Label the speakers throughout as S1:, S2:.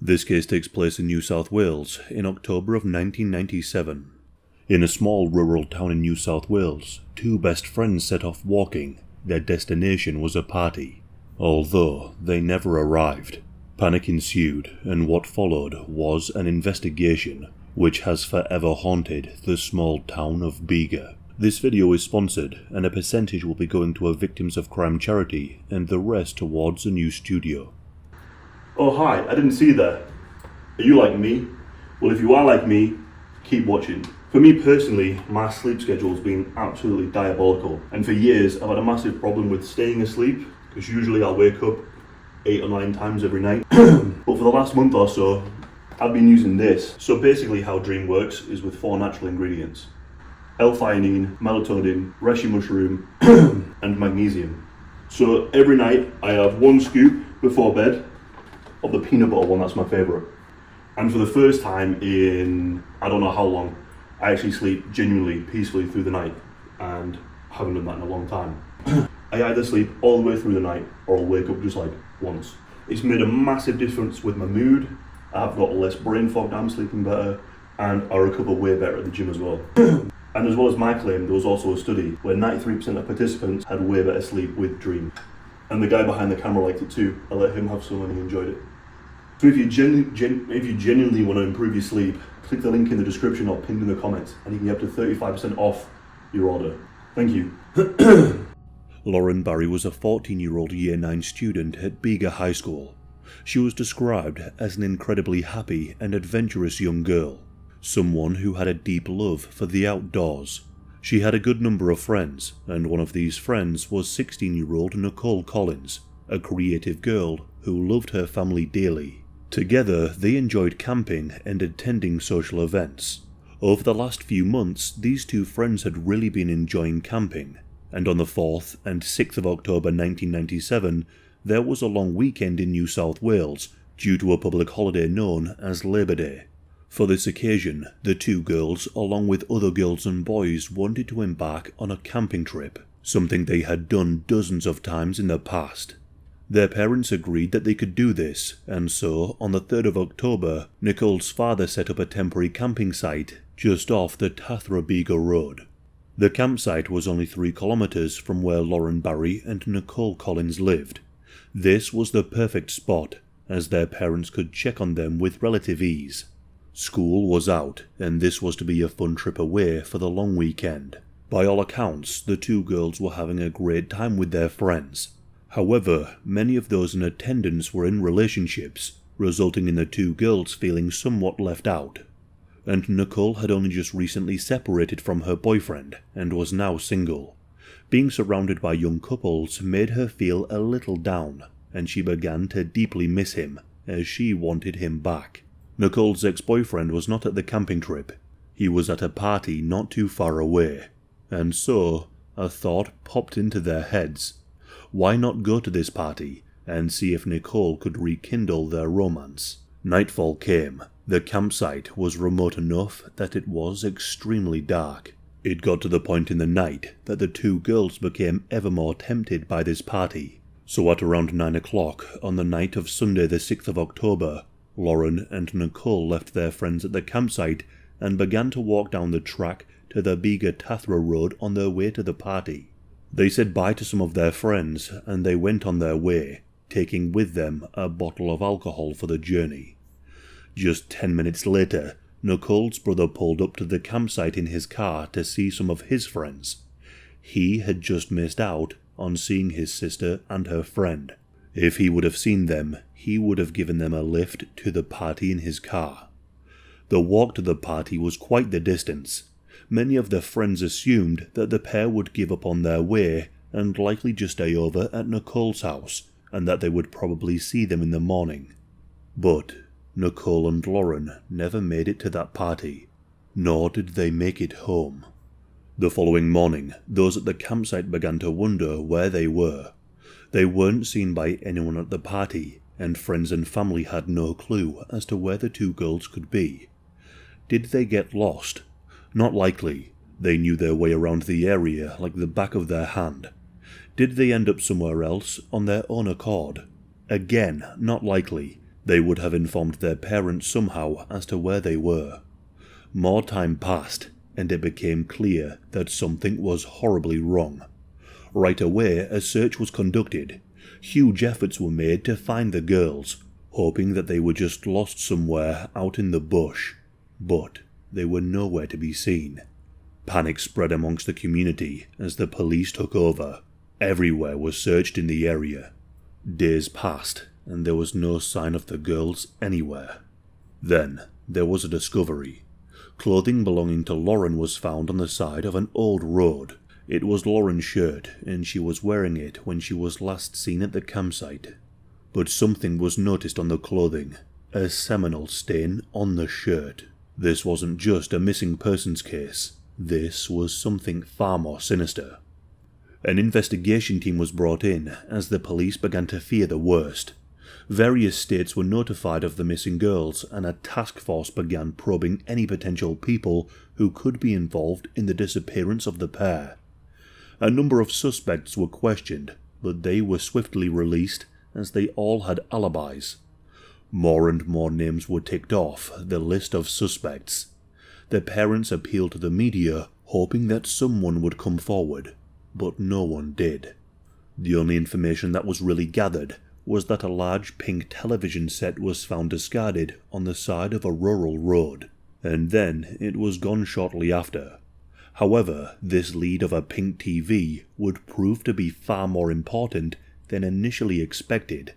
S1: This case takes place in New South Wales in October of 1997. In a small rural town in New South Wales, two best friends set off walking. Their destination was a party. Although they never arrived, panic ensued, and what followed was an investigation which has forever haunted the small town of Bega. This video is sponsored, and a percentage will be going to a Victims of Crime charity and the rest towards a new studio.
S2: Oh hi, I didn't see that. Are you like me? Well, if you are like me, keep watching. For me personally, my sleep schedule has been absolutely diabolical, and for years I've had a massive problem with staying asleep, because usually I'll wake up 8 or 9 times every night. But for the last month or so, I've been using this. So basically how Dream works is with 4 natural ingredients: L-theanine, melatonin, reishi mushroom, and magnesium. So every night I have 1 scoop before bed of the peanut butter one, that's my favourite. And for the first time in I don't know how long, I actually sleep genuinely peacefully through the night, and I haven't done that in a long time. I either sleep all the way through the night or I'll wake up just like once. It's made a massive difference with my mood. I've got less brain fog, I'm sleeping better, and I recover way better at the gym as well. And as well as my claim, there was also a study where 93% of participants had way better sleep with Dream. And the guy behind the camera liked it too. I let him have some and he enjoyed it. So if you genuinely want to improve your sleep, click the link in the description or pinned in the comments, and you can get up to 35% off your order. Thank you.
S1: Lauren Barry was a 14-year-old Year 9 student at Bega High School. She was described as an incredibly happy and adventurous young girl, someone who had a deep love for the outdoors. She had a good number of friends, and one of these friends was 16-year-old Nichole Collins, a creative girl who loved her family dearly. Together, they enjoyed camping and attending social events. Over the last few months, these two friends had really been enjoying camping, and on the 4th and 6th of October 1997, there was a long weekend in New South Wales due to a public holiday known as Labour Day. For this occasion, the two girls, along with other girls and boys, wanted to embark on a camping trip, something they had done dozens of times in the past. Their parents agreed that they could do this, and so, on the 3rd of October, Nichole's father set up a temporary camping site just off the Tathra-Bega road. The campsite was only 3 kilometers from where Lauren Barry and Nichole Collins lived. This was the perfect spot, as their parents could check on them with relative ease. School was out, and this was to be a fun trip away for the long weekend. By all accounts, the two girls were having a great time with their friends. However, many of those in attendance were in relationships, resulting in the two girls feeling somewhat left out. And Nichole had only just recently separated from her boyfriend and was now single. Being surrounded by young couples made her feel a little down, and she began to deeply miss him, as she wanted him back. Nichole's ex-boyfriend was not at the camping trip. He was at a party not too far away, and so a thought popped into their heads. Why not go to this party and see if Nichole could rekindle their romance? Nightfall came. The campsite was remote enough that it was extremely dark. It got to the point in the night that the two girls became ever more tempted by this party. So at around 9 o'clock on the night of Sunday the 6th of October, Lauren and Nichole left their friends at the campsite and began to walk down the track to the Bega-Tathra road on their way to the party. They said bye to some of their friends, and they went on their way, taking with them a bottle of alcohol for the journey. Just 10 minutes later, Nichole's brother pulled up to the campsite in his car to see some of his friends. He had just missed out on seeing his sister and her friend. If he would have seen them, he would have given them a lift to the party in his car. The walk to the party was quite the distance. Many of their friends assumed that the pair would give up on their way and likely just stay over at Nichole's house, and that they would probably see them in the morning. But Nichole and Lauren never made it to that party, nor did they make it home. The following morning, those at the campsite began to wonder where they were. They weren't seen by anyone at the party, and friends and family had no clue as to where the two girls could be. Did they get lost? Not likely. They knew their way around the area like the back of their hand. Did they end up somewhere else on their own accord? Again, not likely. They would have informed their parents somehow as to where they were. More time passed, and it became clear that something was horribly wrong. Right away, a search was conducted. Huge efforts were made to find the girls, hoping that they were just lost somewhere out in the bush, but they were nowhere to be seen. Panic spread amongst the community as the police took over. Everywhere was searched in the area. Days passed, and there was no sign of the girls anywhere. Then there was a discovery. Clothing belonging to Lauren was found on the side of an old road. It was Lauren's shirt, and she was wearing it when she was last seen at the campsite. But something was noticed on the clothing, a seminal stain on the shirt. This wasn't just a missing persons case. This was something far more sinister. An investigation team was brought in as the police began to fear the worst. Various states were notified of the missing girls, and a task force began probing any potential people who could be involved in the disappearance of the pair. A number of suspects were questioned, but they were swiftly released as they all had alibis. More and more names were ticked off the list of suspects. The parents appealed to the media, hoping that someone would come forward, but no one did. The only information that was really gathered was that a large pink television set was found discarded on the side of a rural road, and then it was gone shortly after. However, this lead of a pink TV would prove to be far more important than initially expected.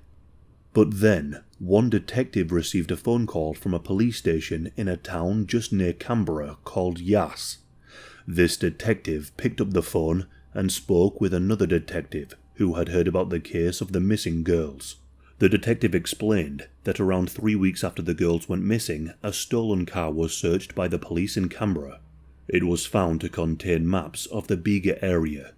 S1: But then, one detective received a phone call from a police station in a town just near Canberra called Yass. This detective picked up the phone and spoke with another detective who had heard about the case of the missing girls. The detective explained that around 3 weeks after the girls went missing, a stolen car was searched by the police in Canberra. It was found to contain maps of the Bega area.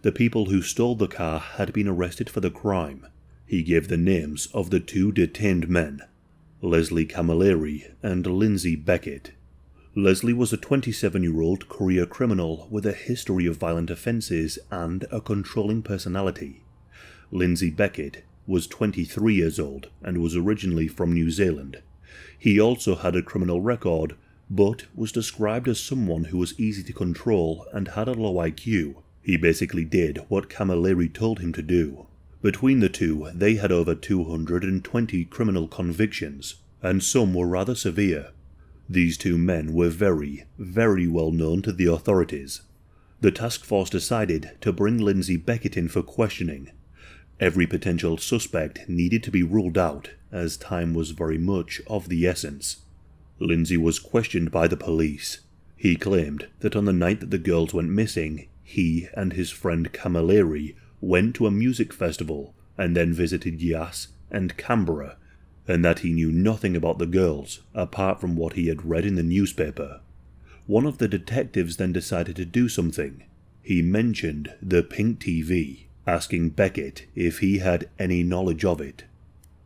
S1: The people who stole the car had been arrested for the crime. He gave the names of the 2 detained men, Leslie Camilleri and Lindsay Beckett. Leslie was a 27-year-old career criminal with a history of violent offences and a controlling personality. Lindsay Beckett was 23 years old and was originally from New Zealand. He also had a criminal record, but was described as someone who was easy to control and had a low IQ. He basically did what Camilleri told him to do. Between the two, they had over 220 criminal convictions, and some were rather severe. These 2 men were very, very well known to the authorities. The task force decided to bring Lindsay Beckett in for questioning. Every potential suspect needed to be ruled out, as time was very much of the essence. Lindsay was questioned by the police. He claimed that on the night that the girls went missing, he and his friend Camilleri went to a music festival and then visited Yass and Canberra, and that he knew nothing about the girls apart from what he had read in the newspaper. One of the detectives then decided to do something. He mentioned the pink TV, asking Beckett if he had any knowledge of it.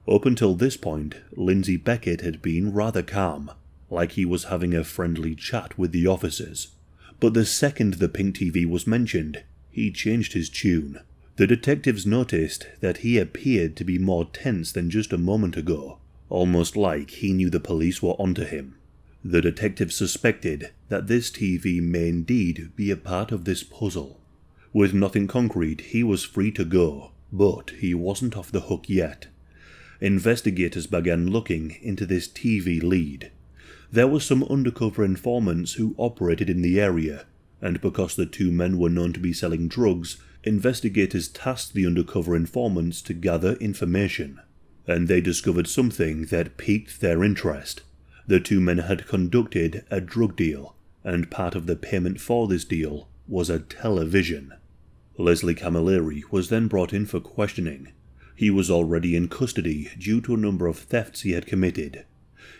S1: Up until this point, Lindsay Beckett had been rather calm, like he was having a friendly chat with the officers. But the second the pink TV was mentioned, he changed his tune. The detectives noticed that he appeared to be more tense than just a moment ago, almost like he knew the police were onto him. The detectives suspected that this TV may indeed be a part of this puzzle. With nothing concrete, he was free to go, but he wasn't off the hook yet. Investigators began looking into this TV lead. There were some undercover informants who operated in the area, and because the 2 men were known to be selling drugs, investigators tasked the undercover informants to gather information, and they discovered something that piqued their interest. The 2 men had conducted a drug deal, and part of the payment for this deal was a television. Leslie Camilleri was then brought in for questioning. He was already in custody due to a number of thefts he had committed.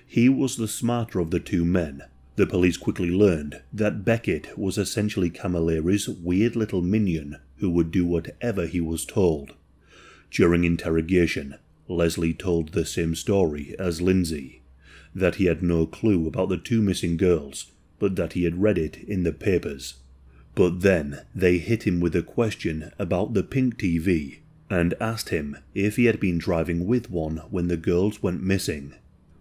S1: He was the smarter of the 2 men. The police quickly learned that Beckett was essentially Camilleri's weird little minion who would do whatever he was told. During interrogation, Leslie told the same story as Lindsay, that he had no clue about the 2 missing girls, but that he had read it in the papers. But then they hit him with a question about the pink TV, and asked him if he had been driving with one when the girls went missing.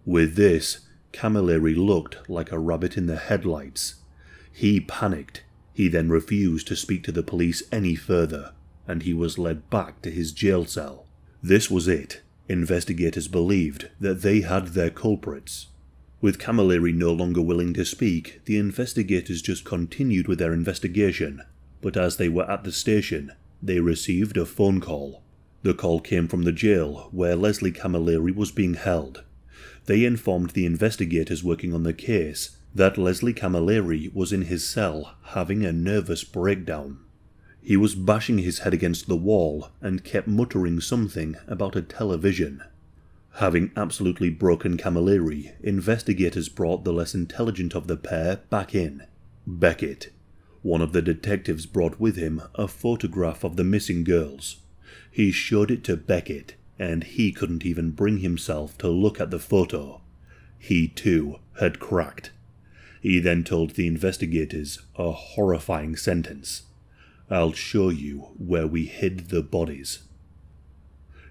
S1: With this, Camilleri looked like a rabbit in the headlights. He panicked. He then refused to speak to the police any further, and he was led back to his jail cell. This was it. Investigators believed that they had their culprits. With Camilleri no longer willing to speak, the investigators just continued with their investigation, but as they were at the station, they received a phone call. The call came from the jail where Leslie Camilleri was being held. They informed the investigators working on the case that Leslie Camilleri was in his cell having a nervous breakdown. He was bashing his head against the wall and kept muttering something about a television. Having absolutely broken Camilleri, investigators brought the less intelligent of the pair back in, Beckett. One of the detectives brought with him a photograph of the missing girls. He showed it to Beckett, and he couldn't even bring himself to look at the photo. He too had cracked. He then told the investigators a horrifying sentence. "I'll show you where we hid the bodies."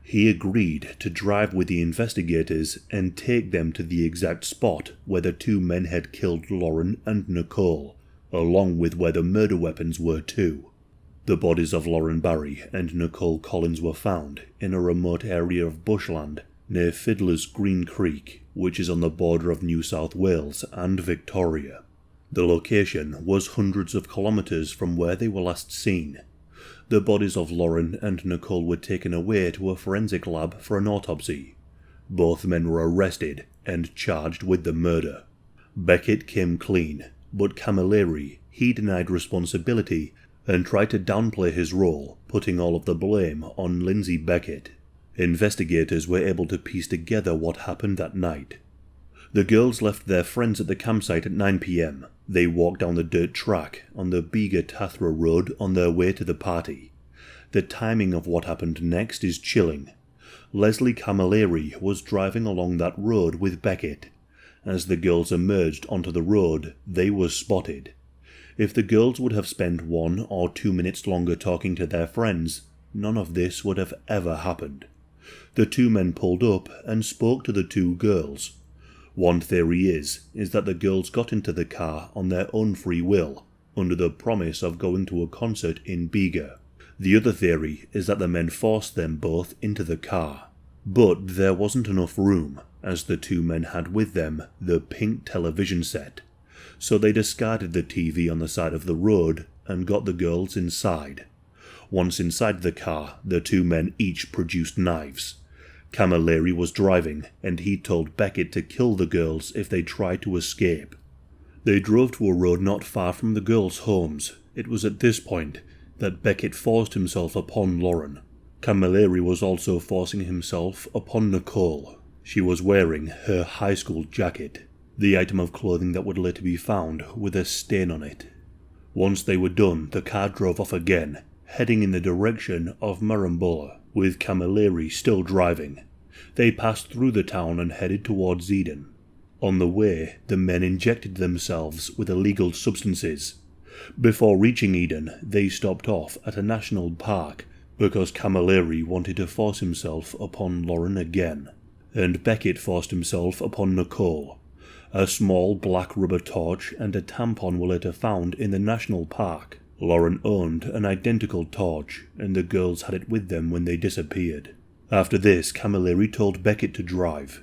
S1: He agreed to drive with the investigators and take them to the exact spot where the two men had killed Lauren and Nichole, along with where the murder weapons were too. The bodies of Lauren Barry and Nichole Collins were found in a remote area of bushland near Fiddler's Green Creek, which is on the border of New South Wales and Victoria. The location was hundreds of kilometres from where they were last seen. The bodies of Lauren and Nichole were taken away to a forensic lab for an autopsy. Both men were arrested and charged with the murder. Beckett came clean, but Camilleri, he denied responsibility and tried to downplay his role, putting all of the blame on Lindsay Beckett. Investigators were able to piece together what happened that night. The girls left their friends at the campsite at 9 p.m. They walked down the dirt track on the Bega-Tathra road on their way to the party. The timing of what happened next is chilling. Leslie Camilleri was driving along that road with Beckett. As the girls emerged onto the road, they were spotted. If the girls would have spent 1 or 2 minutes longer talking to their friends, none of this would have ever happened. The two men pulled up and spoke to the two girls. One theory is that the girls got into the car on their own free will, under the promise of going to a concert in Bega. The other theory is that the men forced them both into the car. But there wasn't enough room, as the two men had with them the pink television set. So they discarded the TV on the side of the road and got the girls inside. Once inside the car, the two men each produced knives. Camilleri was driving, and he told Beckett to kill the girls if they tried to escape. They drove to a road not far from the girls' homes. It was at this point that Beckett forced himself upon Lauren. Camilleri was also forcing himself upon Nichole. She was wearing her high school jacket, the item of clothing that would later be found with a stain on it. Once they were done, the car drove off again, heading in the direction of Marambola, with Camilleri still driving. They passed through the town and headed towards Eden. On the way, the men injected themselves with illegal substances. Before reaching Eden, they stopped off at a national park because Camilleri wanted to force himself upon Lauren again, and Beckett forced himself upon Nichole. A small black rubber torch and a tampon were later found in the national park. Lauren owned an identical torch, and the girls had it with them when they disappeared. After this, Camilleri told Beckett to drive.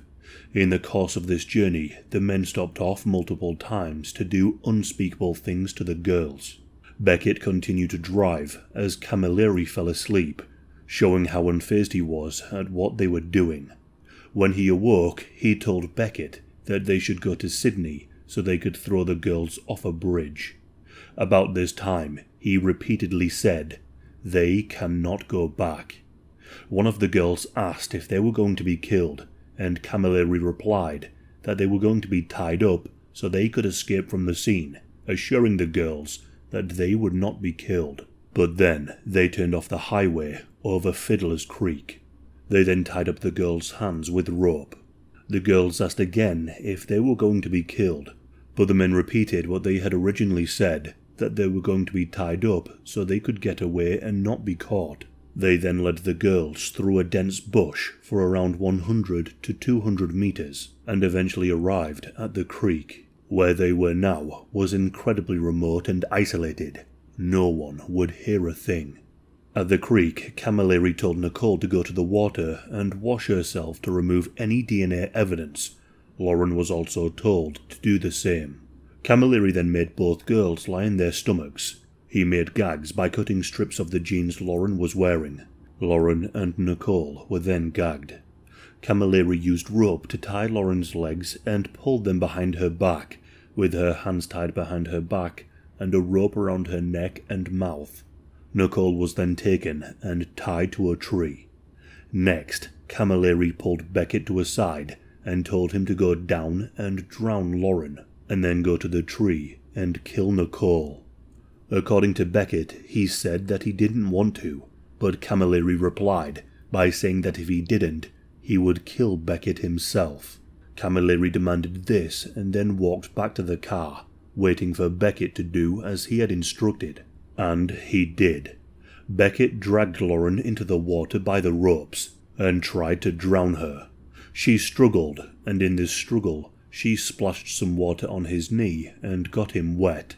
S1: In the course of this journey, the men stopped off multiple times to do unspeakable things to the girls. Beckett continued to drive as Camilleri fell asleep, showing how unfazed he was at what they were doing. When he awoke, he told Beckett that they should go to Sydney so they could throw the girls off a bridge. About this time, he repeatedly said, "They cannot go back." One of the girls asked if they were going to be killed, and Camilleri replied that they were going to be tied up so they could escape from the scene, assuring the girls that they would not be killed. But then they turned off the highway over Fiddler's Creek. They then tied up the girls' hands with rope. The girls asked again if they were going to be killed, but the men repeated what they had originally said, that they were going to be tied up so they could get away and not be caught. They then led the girls through a dense bush for around 100 to 200 meters and eventually arrived at the creek. Where they were now was incredibly remote and isolated. No one would hear a thing. At the creek, Camilleri told Nichole to go to the water and wash herself to remove any DNA evidence. Lauren was also told to do the same. Camilleri then made both girls lie on their stomachs. He made gags by cutting strips of the jeans Lauren was wearing. Lauren and Nichole were then gagged. Camilleri used rope to tie Lauren's legs and pulled them behind her back, with her hands tied behind her back and a rope around her neck and mouth. Nichole was then taken and tied to a tree. Next, Camilleri pulled Beckett to a side and told him to go down and drown Lauren, and then go to the tree and kill Nichole. According to Beckett, he said that he didn't want to, but Camilleri replied by saying that if he didn't, he would kill Beckett himself. Camilleri demanded this and then walked back to the car, waiting for Beckett to do as he had instructed. And he did. Beckett dragged Lauren into the water by the ropes and tried to drown her. She struggled, and in this struggle, she splashed some water on his knee and got him wet.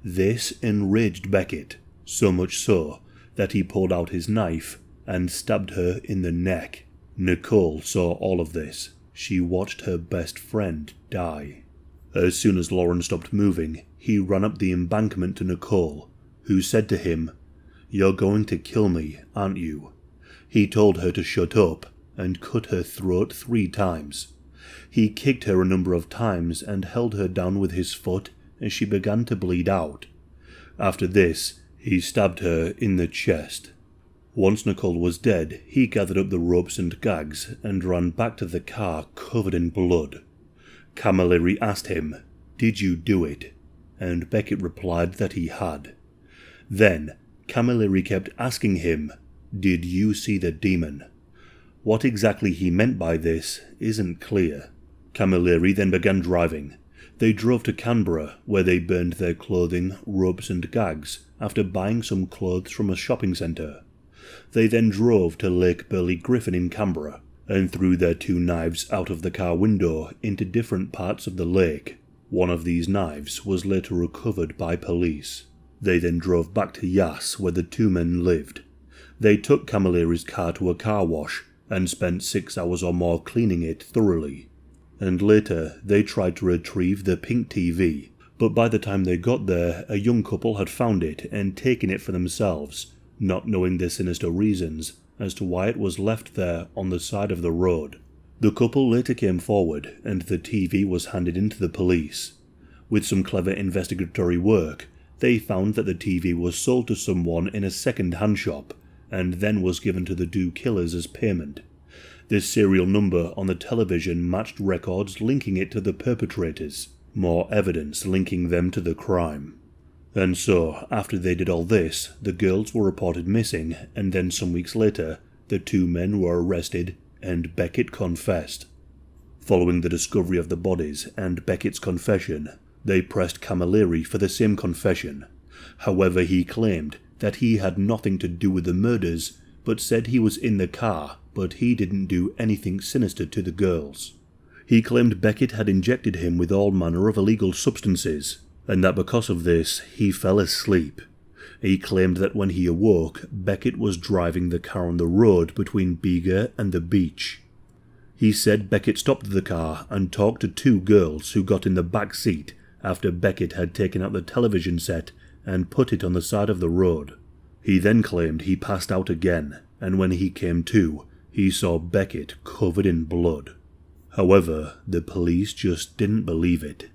S1: This enraged Beckett, so much so that he pulled out his knife and stabbed her in the neck. Nichole saw all of this. She watched her best friend die. As soon as Lauren stopped moving, he ran up the embankment to Nichole, who said to him, "You're going to kill me, aren't you?" He told her to shut up and cut her throat 3 times. He kicked her a number of times and held her down with his foot as she began to bleed out. After this, he stabbed her in the chest. Once Nichole was dead, he gathered up the ropes and gags and ran back to the car covered in blood. Camilleri asked him, "Did you do it?" And Beckett replied that he had. Then, Camilleri kept asking him, "Did you see the demon?" What exactly he meant by this isn't clear. Camilleri then began driving. They drove to Canberra, where they burned their clothing, ropes and gags after buying some clothes from a shopping centre. They then drove to Lake Burley Griffin in Canberra and threw their 2 knives out of the car window into different parts of the lake. One of these knives was later recovered by police. They then drove back to Yass, where the 2 men lived. They took Camilleri's car to a car wash and spent 6 hours or more cleaning it thoroughly. And later they tried to retrieve the pink TV, but by the time they got there, a young couple had found it and taken it for themselves, not knowing the sinister reasons as to why it was left there on the side of the road. The couple later came forward and the TV was handed in to the police. With some clever investigatory work, they found that the TV was sold to someone in a second-hand shop and then was given to the 2 killers as payment. This serial number on the television matched records linking it to the perpetrators, more evidence linking them to the crime. And so, after they did all this, the girls were reported missing, and then some weeks later, the 2 men were arrested, and Beckett confessed. Following the discovery of the bodies and Beckett's confession, they pressed Camilleri for the same confession. However, he claimed that he had nothing to do with the murders, but said he was in the car, but he didn't do anything sinister to the girls. He claimed Beckett had injected him with all manner of illegal substances, and that because of this, he fell asleep. He claimed that when he awoke, Beckett was driving the car on the road between Bega and the beach. He said Beckett stopped the car and talked to 2 girls who got in the back seat after Beckett had taken out the television set and put it on the side of the road. He then claimed he passed out again, and when he came to, he saw Beckett covered in blood. However, the police just didn't believe it.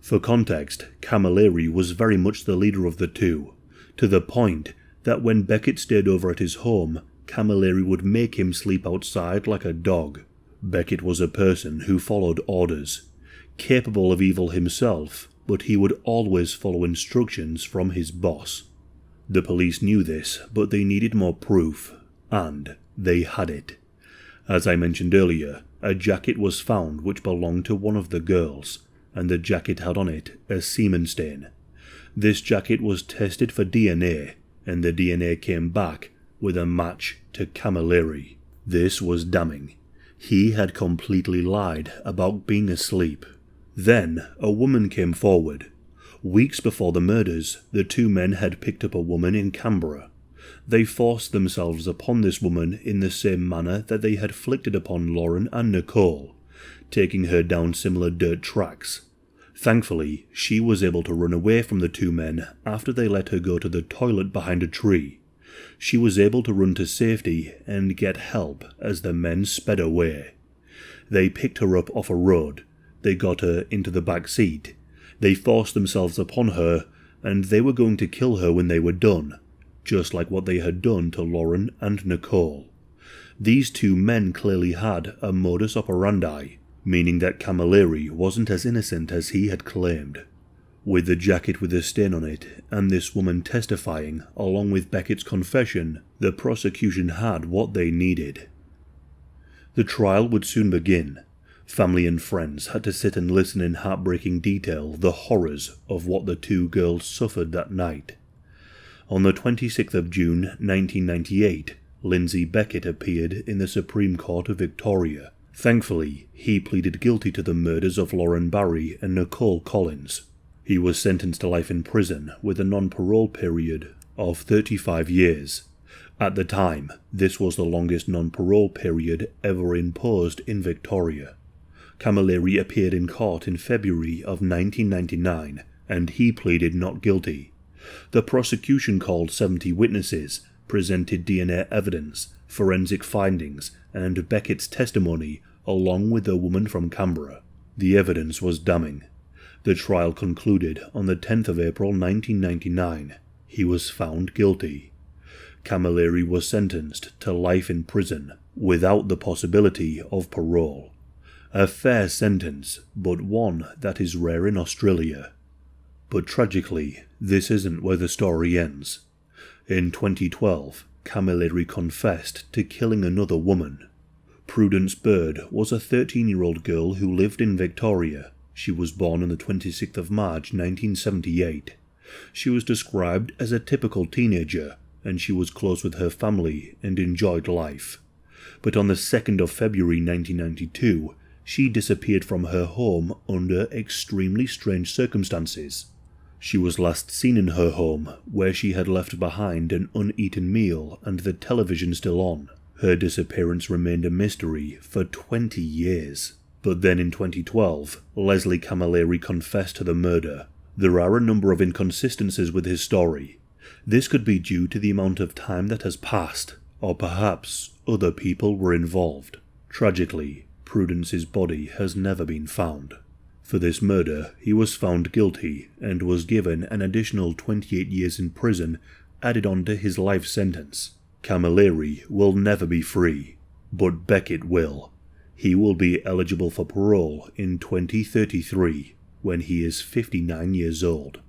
S1: For context, Camilleri was very much the leader of the 2, to the point that when Beckett stayed over at his home, Camilleri would make him sleep outside like a dog. Beckett was a person who followed orders, capable of evil himself, but he would always follow instructions from his boss. The police knew this, but they needed more proof, and they had it. As I mentioned earlier, a jacket was found which belonged to one of the girls, and the jacket had on it a semen stain. This jacket was tested for DNA, and the DNA came back with a match to Camilleri. This was damning. He had completely lied about being asleep. Then a woman came forward. Weeks before the murders, the two men had picked up a woman in Canberra. They forced themselves upon this woman in the same manner that they had flicted upon Lauren and Nichole, taking her down similar dirt tracks. Thankfully, she was able to run away from the two men after they let her go to the toilet behind a tree. She was able to run to safety and get help as the men sped away. They picked her up off a road. They got her into the back seat. They forced themselves upon her, and they were going to kill her when they were done, just like what they had done to Lauren and Nichole. These two men clearly had a modus operandi, meaning that Camilleri wasn't as innocent as he had claimed. With the jacket with a stain on it, and this woman testifying, along with Beckett's confession, the prosecution had what they needed. The trial would soon begin. Family and friends had to sit and listen in heartbreaking detail the horrors of what the two girls suffered that night. On the 26th of June 1998, Lindsay Beckett appeared in the Supreme Court of Victoria. Thankfully, he pleaded guilty to the murders of Lauren Barry and Nichole Collins. He was sentenced to life in prison with a non-parole period of 35 years. At the time, this was the longest non-parole period ever imposed in Victoria. Camilleri appeared in court in February of 1999, and he pleaded not guilty. The prosecution called 70 witnesses, presented DNA evidence, forensic findings, and Beckett's testimony, along with a woman from Canberra. The evidence was damning. The trial concluded on the 10th of April 1999. He was found guilty. Camilleri was sentenced to life in prison, without the possibility of parole. A fair sentence, but one that is rare in Australia. But tragically, this isn't where the story ends. In 2012, Camilleri confessed to killing another woman. Prudence Bird was a 13-year-old girl who lived in Victoria. She was born on the 26th of March 1978. She was described as a typical teenager, and she was close with her family and enjoyed life. But on the 2nd of February 1992, she disappeared from her home under extremely strange circumstances. She was last seen in her home, where she had left behind an uneaten meal and the television still on. Her disappearance remained a mystery for 20 years. But then in 2012, Leslie Camilleri confessed to the murder. There are a number of inconsistencies with his story. This could be due to the amount of time that has passed, or perhaps other people were involved. Tragically, Prudence's body has never been found. For this murder, he was found guilty and was given an additional 28 years in prison added on to his life sentence. Camilleri will never be free, but Beckett will. He will be eligible for parole in 2033 when he is 59 years old.